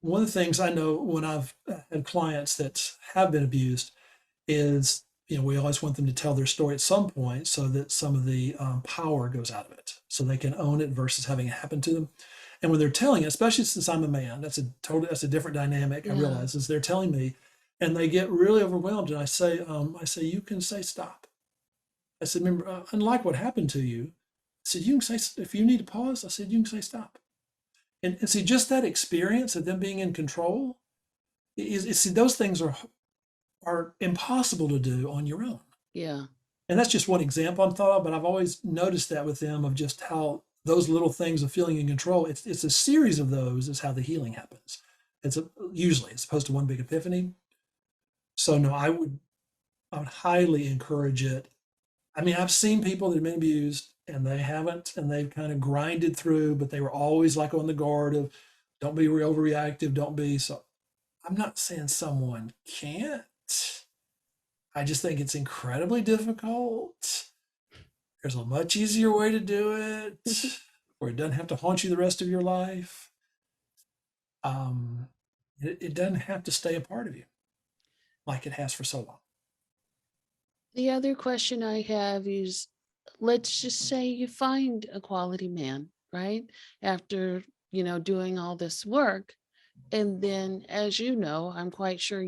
One of the things I know when I've had clients that have been abused is, we always want them to tell their story at some point so that some of the power goes out of it, so they can own it versus having it happen to them. And when they're telling it, especially since I'm a man, that's a different dynamic. I yeah. realize is they're telling me, and they get really overwhelmed. And I say, you can say stop. I said, remember, unlike what happened to you, I said, you can say, if you need to pause, I said, you can say stop. And see, just that experience of them being in control see, those things are impossible to do on your own. Yeah. And that's just one example I'm thought of, but I've always noticed that with them, of just how those little things of feeling in control. It's a series of those is how the healing happens. Usually as opposed to one big epiphany. So no, I would highly encourage it. I mean, I've seen people that have been abused and they haven't, and they've kind of grinded through, but they were always like on the guard of, don't be overreactive, don't be. So I'm not saying someone can't. I just think it's incredibly difficult. There's a much easier way to do it where it doesn't have to haunt you the rest of your life. Um, it doesn't have to stay a part of you like it has for so long. The other question I have is, let's just say you find a quality man, right? After, doing all this work. And then, as you know, I'm quite sure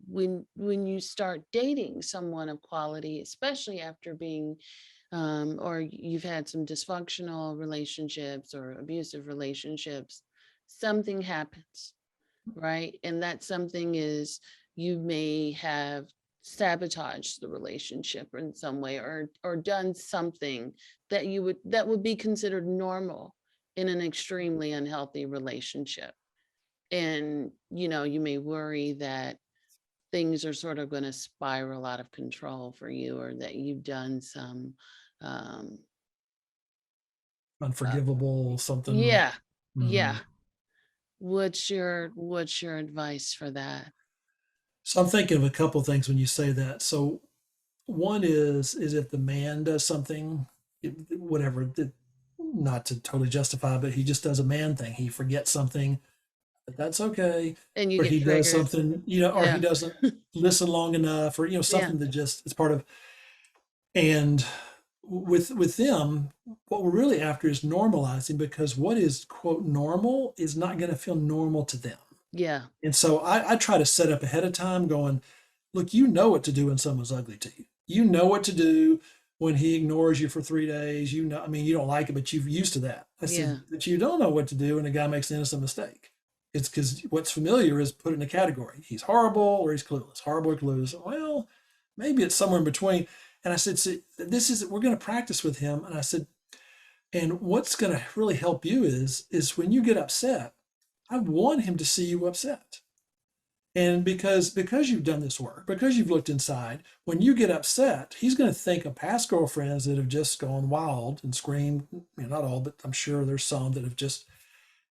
when you start dating someone of quality, especially after being or you've had some dysfunctional relationships or abusive relationships, something happens, right? And that something is, you may have sabotaged the relationship in some way, or done something that would be considered normal in an extremely unhealthy relationship. And you may worry that things are sort of going to spiral out of control for you, or that you've done some um uh, Unforgivable, something. yeah, yeah. Mhm. What's your advice for that? So I'm thinking of a couple of things when you say that. So one is if the man does something, whatever, not to totally justify, but he just does a man thing. He forgets something, but that's okay. And you Or get he does triggered. something, or he Yeah. doesn't listen long enough, or Yeah. something that just is part of. And with them, what we're really after is normalizing, because what is quote normal is not going to feel normal to them. Yeah. And so I try to set up ahead of time, going, look, you know what to do when someone's ugly to you. You know what to do when he ignores you for 3 days. I mean, you don't like it, but you're used to that. I Yeah. said, but you don't know what to do when a guy makes an innocent mistake. It's because what's familiar is put in a category. He's horrible or he's clueless. Horrible or clueless. Well, maybe it's somewhere in between. And I said, see, we're going to practice with him. And I said, and what's going to really help you is when you get upset, I want him to see you upset. And because you've done this work, because you've looked inside, when you get upset, he's going to think of past girlfriends that have just gone wild and screamed. Not all, but I'm sure there's some that have just,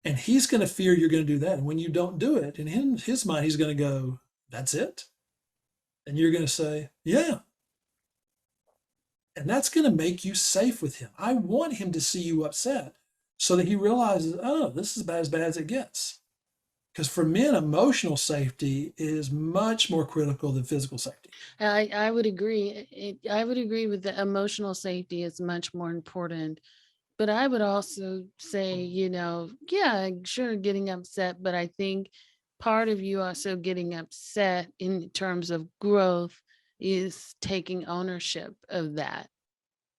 and he's going to fear you're going to do that. And when you don't do it, in his mind, he's going to go, "That's it," and you're going to say, "Yeah." And that's going to make you safe with him. I want him to see you upset so that he realizes, oh, this is about as bad as it gets. Because for men, emotional safety is much more critical than physical safety. I would agree. I would agree with the emotional safety is much more important. But I would also say, yeah, sure, getting upset, but I think part of you also getting upset in terms of growth is taking ownership of that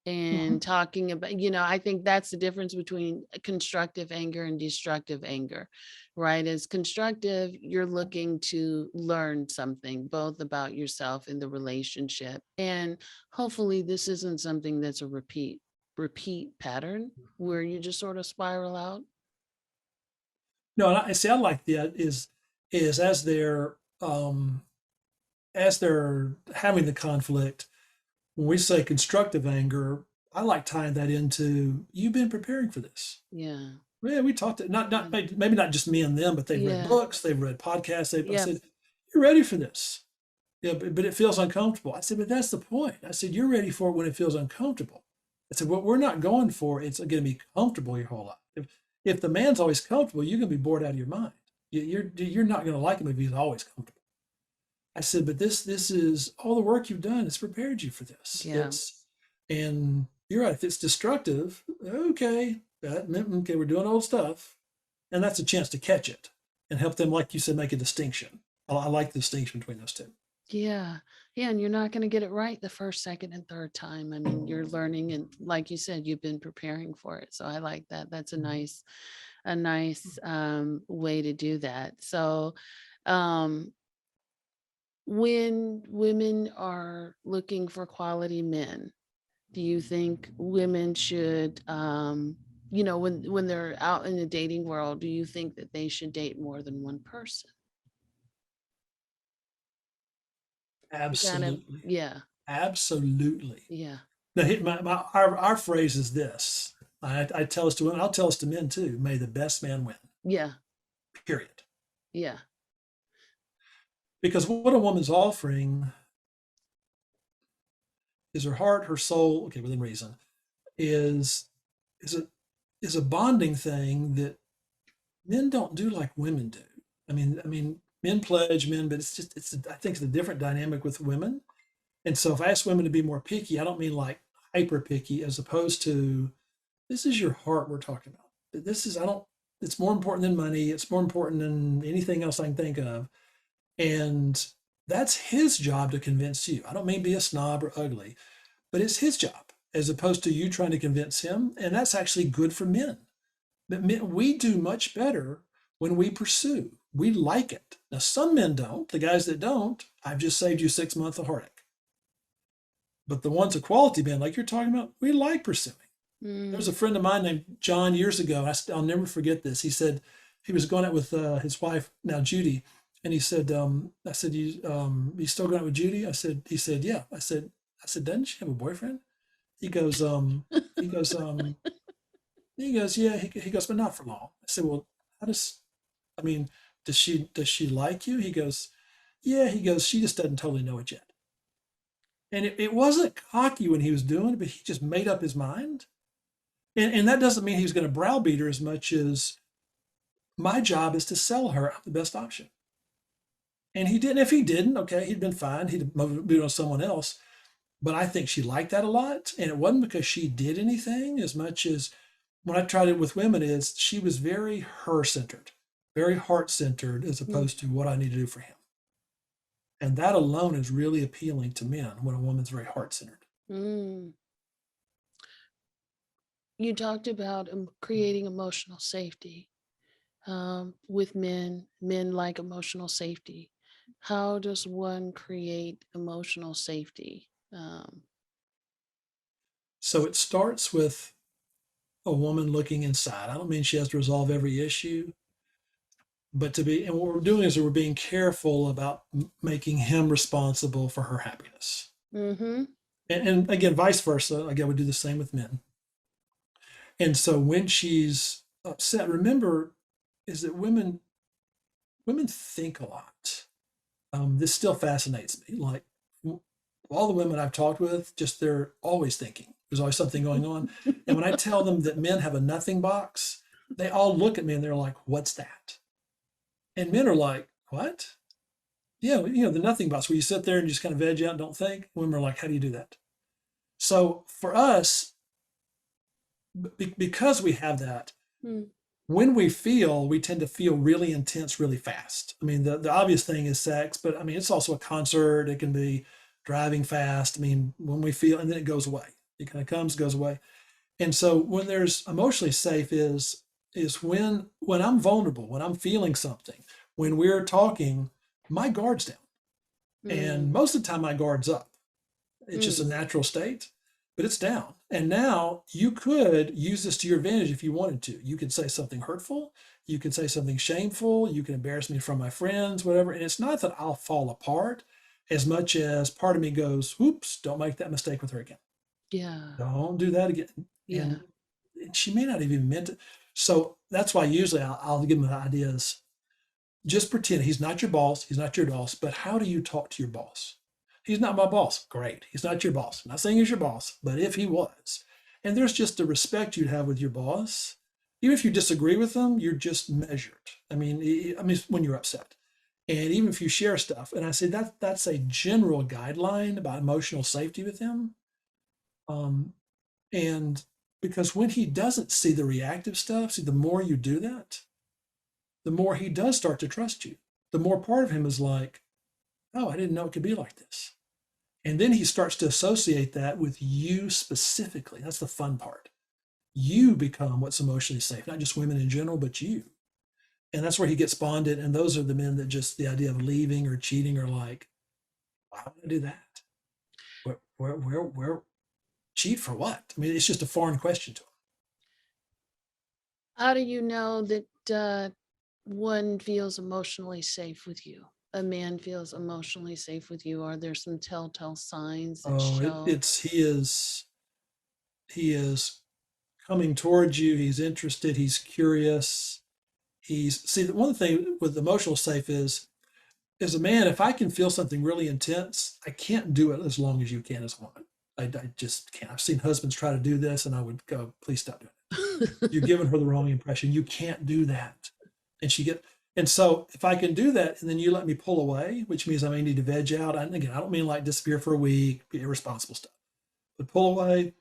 Mhm. and talking about, I think that's the difference between constructive anger and destructive anger, right? As constructive, you're looking to learn something both about yourself and the relationship. And hopefully this isn't something that's a repeat pattern where you just sort of spiral out. No, and I see. I like that is as they're having the conflict. When we say constructive anger, I like tying that into you've been preparing for this. Yeah. Yeah, we talked not Yeah. maybe not just me and them, but they've read Yeah. books, they've read podcasts. I Yeah. said, "You're ready for this." Yeah, but it feels uncomfortable. I said, "But that's the point." I said, "You're ready for it when it feels uncomfortable." I said, "What we're not going for, it's going to be comfortable your whole life. If the man's always comfortable, you're going to be bored out of your mind. You're not going to like him if he's always comfortable." I said, "But this is all the work you've done. It's prepared you for this. Yeah. It's and you're right. If it's destructive, okay, okay, we're doing old stuff, and that's a chance to catch it and help them, like you said, make a distinction. I like the distinction between those two. Yeah. Yeah. And you're not going to get it right the first, second, and third time. I mean, you're learning and like you said, you've been preparing for it. So I like that. That's a nice way to do that. So um when women are looking for quality men, do you think women should when they're out in the dating world, do you think that they should date more than one person? Kind of, Absolutely. yeah. Absolutely. Yeah. Now, our phrase is this. I tell us to women, I'll tell us to men too. May the best man win, Yeah. period. Yeah. Because what a woman's offering is her heart, her soul, okay, within reason, is is a is a bonding thing that men don't do like women do. I mean, men pledge men, but I think it's a different dynamic with women. And so if I ask women to be more picky, I don't mean like hyper picky, as opposed to this is your heart we're talking about. This is I don't. It's more important than money. It's more important than anything else I can think of. And that's his job to convince you. I don't mean be a snob or ugly, but it's his job as opposed to you trying to convince him. And that's actually good for men. But men, we do much better when we pursue. We like it. Now, some men don't. The guys that don't, I've just saved you 6 months of heartache. But the ones a quality men, like you're talking about, we like pursuing. There was Mm. a friend of mine named John years ago. I'll never forget this. He said he was going out with his wife, now Judy, and he said, "I said you still going out with Judy?" He said, "Yeah." I said, "Doesn't she have a boyfriend?" He goes, he goes, he goes, "Yeah." He goes, "But not for long." I said, "Well, how does? I mean, does she like you?" He goes, "Yeah." He goes, "She just doesn't totally know it yet." And it wasn't cocky when he was doing it, but he just made up his mind. And that doesn't mean he's going to browbeat her as much as my job is to sell her I'm the best option. And he didn't. If he didn't, okay, he'd been fine. He'd moved on to someone else. But I think she liked that a lot. And it wasn't because she did anything as much as when I tried it with women is she was very her centered, very heart centered as Mm. opposed to what I need to do for him. And that alone is really appealing to men when a woman's very heart centered. Mm. You talked about creating emotional safety with men. Men like emotional safety. How does one create emotional safety? So it starts with a woman looking inside. I don't mean she has to resolve every issue, but to be, and what we're doing is we're being careful about making him responsible for her happiness. Mm-hmm. And again, vice versa. Again, we do the same with men. And so when she's upset, remember is that women think a lot. This still fascinates me. Like all the women I've talked with, just they're always thinking. There's always something going on. And when I tell them that men have a nothing box, they all look at me and they're like, "What's that?" And men are like, "What?" Yeah, the nothing box where you sit there and just kind of veg out and don't think. Women are like, "How do you do that?" So for us, because we have that, Mm. when we tend to feel really intense really fast. I mean, the obvious thing is sex, but I mean, it's also a concert. It can be driving fast. I mean, when we feel, and then it goes away. It kind of comes, goes away. And so when there's emotionally safe is when I'm vulnerable, when I'm feeling something, when we're talking, my guard's down. And Mm. most of the time my guard's up. It's just a Mm. natural state, but it's down. And now you could use this to your advantage if you wanted to. You could say something hurtful. You could say something shameful. You can embarrass me from my friends, whatever. And it's not that I'll fall apart as much as part of me goes, "Oops, don't make that mistake with her again. Yeah. Don't do that again." Yeah. And she may not have even meant it. So that's why usually I'll give them the ideas. Just pretend he's not your boss. He's not your boss. But how do you talk to your boss? He's not my boss. Great. He's not your boss. I'm not saying he's your boss, but if he was, and there's just the respect you'd have with your boss, even if you disagree with them, you're just measured. I mean, when you're upset, and even if you share stuff, and I say that's a general guideline about emotional safety with him, um, and because when he doesn't see the reactive stuff, see the more you do that, the more he does start to trust you. The more part of him is like, "Oh, I didn't know it could be like this." And then he starts to associate that with you specifically. That's the fun part. You become what's emotionally safe, not just women in general, but you. And that's where he gets bonded. And those are the men that just the idea of leaving or cheating are like, why would I do that? Where cheat for what? I mean, it's just a foreign question to him. How do you know that one feels emotionally safe with you? A man feels emotionally safe with you. Are there some telltale signs that Oh, show? he is coming towards you. He's interested. He's curious. He's see one thing with emotional safe is as a man, if I can feel something really intense, I can't do it as long as you can as a woman. I just can't. I've seen husbands try to do this, and I would go, "Please stop doing it. You're giving her the wrong impression. You can't do that." And and so if I can do that, and then you let me pull away, which means I may need to veg out. And again, I don't mean like disappear for a week, be irresponsible stuff, but pull away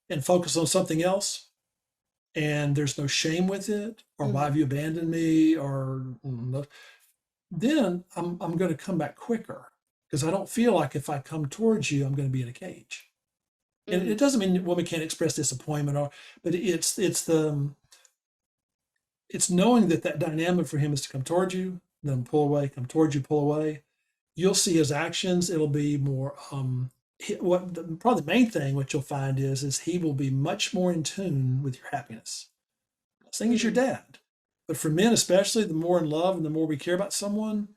and focus on something else. And there's no shame with it, or why Mm. have you abandoned me, or then I'm going to come back quicker because I don't feel like if I come towards you, I'm going to be in a cage. And Mm. it doesn't mean that women can't express disappointment, but it's knowing that that dynamic for him is to come towards you, then pull away, come towards you, pull away. You'll see his actions. It'll be more. Probably the main thing what you'll find is he will be much more in tune with your happiness. I'm not saying he's your Mm. dad, but for men especially, the more in love and the more we care about someone,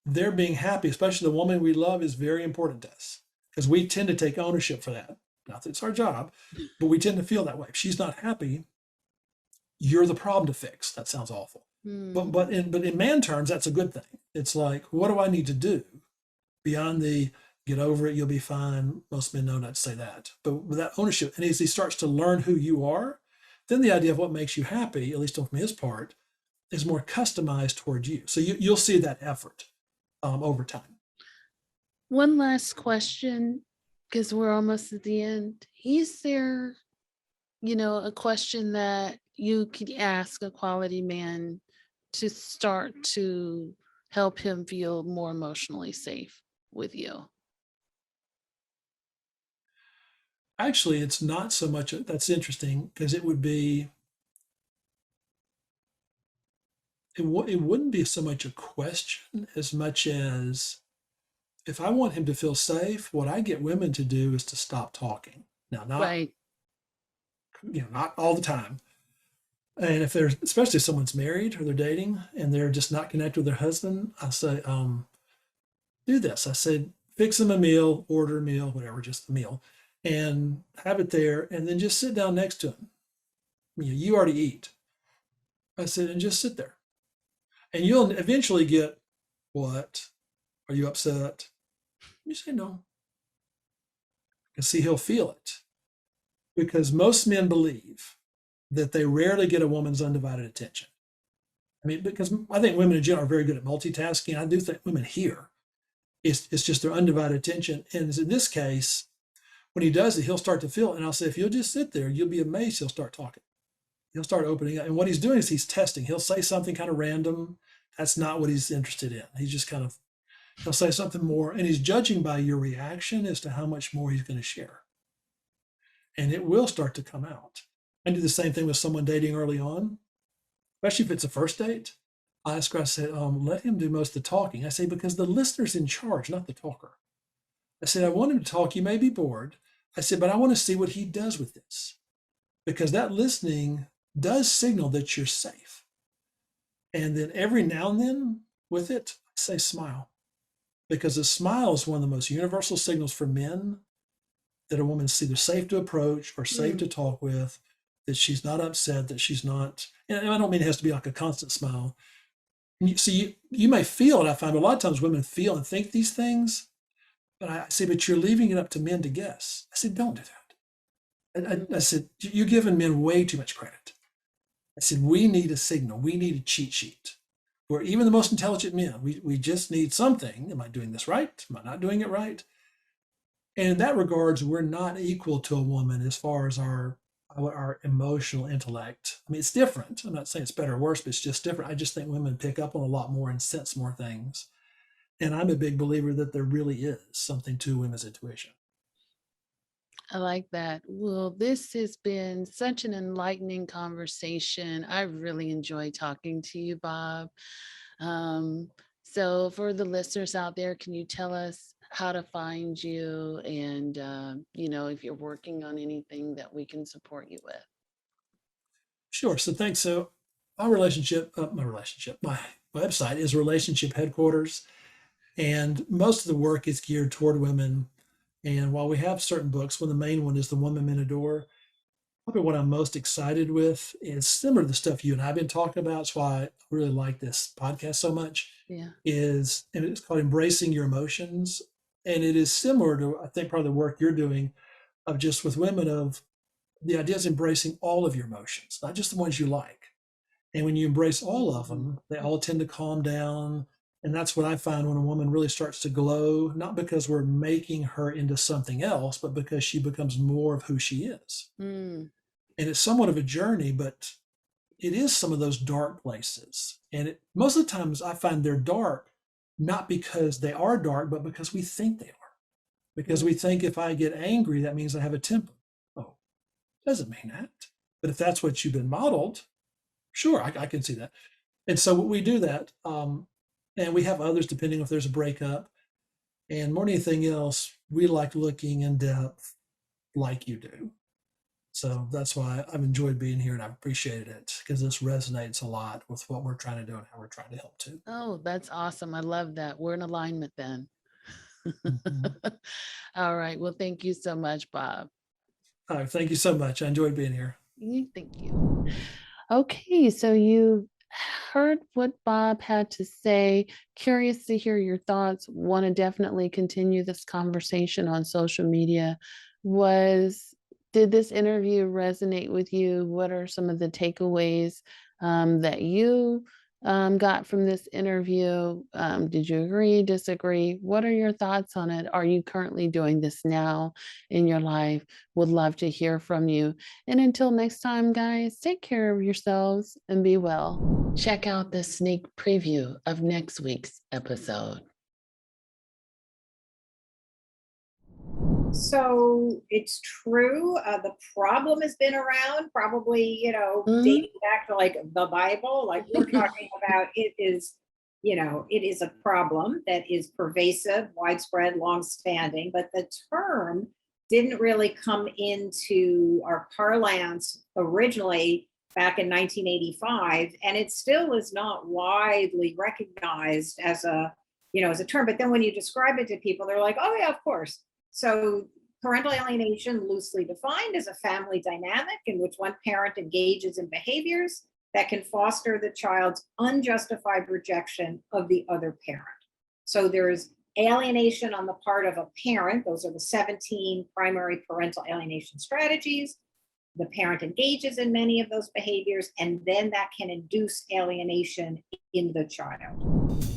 their being happy, especially the woman we love, is very important to us because we tend to take ownership for that. Not that it's our job, but we tend to feel that way. If she's not happy, you're the problem to fix. That sounds awful. But Mm. but in man terms, that's a good thing. It's like, what do I need to do beyond the get over it, you'll be fine? Most men know not to say that. But with that ownership, and as he starts to learn who you are, then the idea of what makes you happy, at least from his part, is more customized toward you. So you'll see that effort over time. One last question, because we're almost at the end. Is there, a question that you could ask a quality man to start to help him feel more emotionally safe with you? Actually, it's not so much. That's interesting because it wouldn't be so much a question as much as if I want him to feel safe, what I get women to do is to stop talking. Now, not Right. not all the time, And if they're, especially if someone's married or they're dating and they're just not connected with their husband, I say, do this. I said, fix them a meal, order a meal, whatever, just a meal, and have it there, and then just sit down next to him. You already eat. I said, and just sit there. And you'll eventually get, what? Are you upset? You say no. And see, he'll feel it. Because most men believe that they rarely get a woman's undivided attention. I mean, because I think women in general are very good at multitasking. I do think women here, it's just their undivided attention. And in this case, when he does it, he'll start to feel it. And I'll say, if you'll just sit there, you'll be amazed. He'll start talking. He'll start opening up. And what he's doing is he's testing. He'll say something kind of random. That's not what he's interested in. He's just kind of, he'll say something more. And he's judging by your reaction as to how much more he's going to share. And it will start to come out. I do the same thing with someone dating early on, especially if it's a first date. I ask her, I said, let him do most of the talking. I say, because the listener's in charge, not the talker. I said, I want him to talk. You may be bored. I said, but I want to see what he does with this, because that listening does signal that you're safe. And then every now and then with it, I say smile, because a smile is one of the most universal signals for men that a woman's either safe to approach or safe to talk with, that she's not upset, that she's not, and I don't mean it has to be like a constant smile. You may feel it, I find, but a lot of times women feel and think these things, but I say, but you're leaving it up to men to guess. I said, don't do that. I said, you're giving men way too much credit. I said, we need a signal. We need a cheat sheet where even the most intelligent men, we just need something. Am I doing this right? Am I not doing it right? And in that regards, we're not equal to a woman as far as our emotional intellect. I mean, it's different. I'm not saying it's better or worse, but it's just different. I just think women pick up on a lot more and sense more things. And I'm a big believer that there really is something to women's intuition. I like that. Well, this has been such an enlightening conversation. I really enjoyed talking to you, Bob. Um, so for the listeners out there, can you tell us how to find you and, if you're working on anything that we can support you with? Sure. So thanks. So my website is Relationship Headquarters, and most of the work is geared toward women. And while we have certain books, one of the main one is The Woman Men Adore. Probably what I'm most excited with is similar to the stuff you and I've been talking about. That's why I really like this podcast so much. Yeah. And it's called Embracing Your Emotions. And it is similar to, I think, probably the work you're doing of just with women, of the idea is embracing all of your emotions, not just the ones you like. And when you embrace all of them, they all tend to calm down. And that's what I find when a woman really starts to glow, not because we're making her into something else, but because she becomes more of who she is. Mm. And it's somewhat of a journey, but it is some of those dark places. And most of the times I find they're dark, not because they are dark, but because we think they are. Because we think if I get angry, that means I have a temper. Oh, doesn't mean that. But if that's what you've been modeled, sure, I can see that. And so we do that. And we have others depending if there's a breakup. And more than anything else, we like looking in depth like you do. So that's why I've enjoyed being here and I've appreciated it, because this resonates a lot with what we're trying to do and how we're trying to help too. Oh, that's awesome. I love that. We're in alignment then. Mhm. All right. Well, thank you so much, Bob. All right, thank you so much. I enjoyed being here. Thank you. Okay, so you heard what Bob had to say. Curious to hear your thoughts. Want to definitely continue this conversation on social media. Did this interview resonate with you? What are some of the takeaways that you got from this interview? Did you agree, disagree? What are your thoughts on it? Are you currently doing this now in your life? Would love to hear from you. And until next time, guys, take care of yourselves and be well. Check out the sneak preview of next week's episode. So it's true. The problem has been around, probably, Mhm. dating back to like the Bible, like we're talking about. It is, it is a problem that is pervasive, widespread, long-standing, but the term didn't really come into our parlance originally back in 1985, and it still is not widely recognized as a, as a term. But then when you describe it to people, they're like, oh yeah, of course. So parental alienation, loosely defined, is a family dynamic in which one parent engages in behaviors that can foster the child's unjustified rejection of the other parent. So there's alienation on the part of a parent. Those are the 17 primary parental alienation strategies. The parent engages in many of those behaviors, and then that can induce alienation in the child.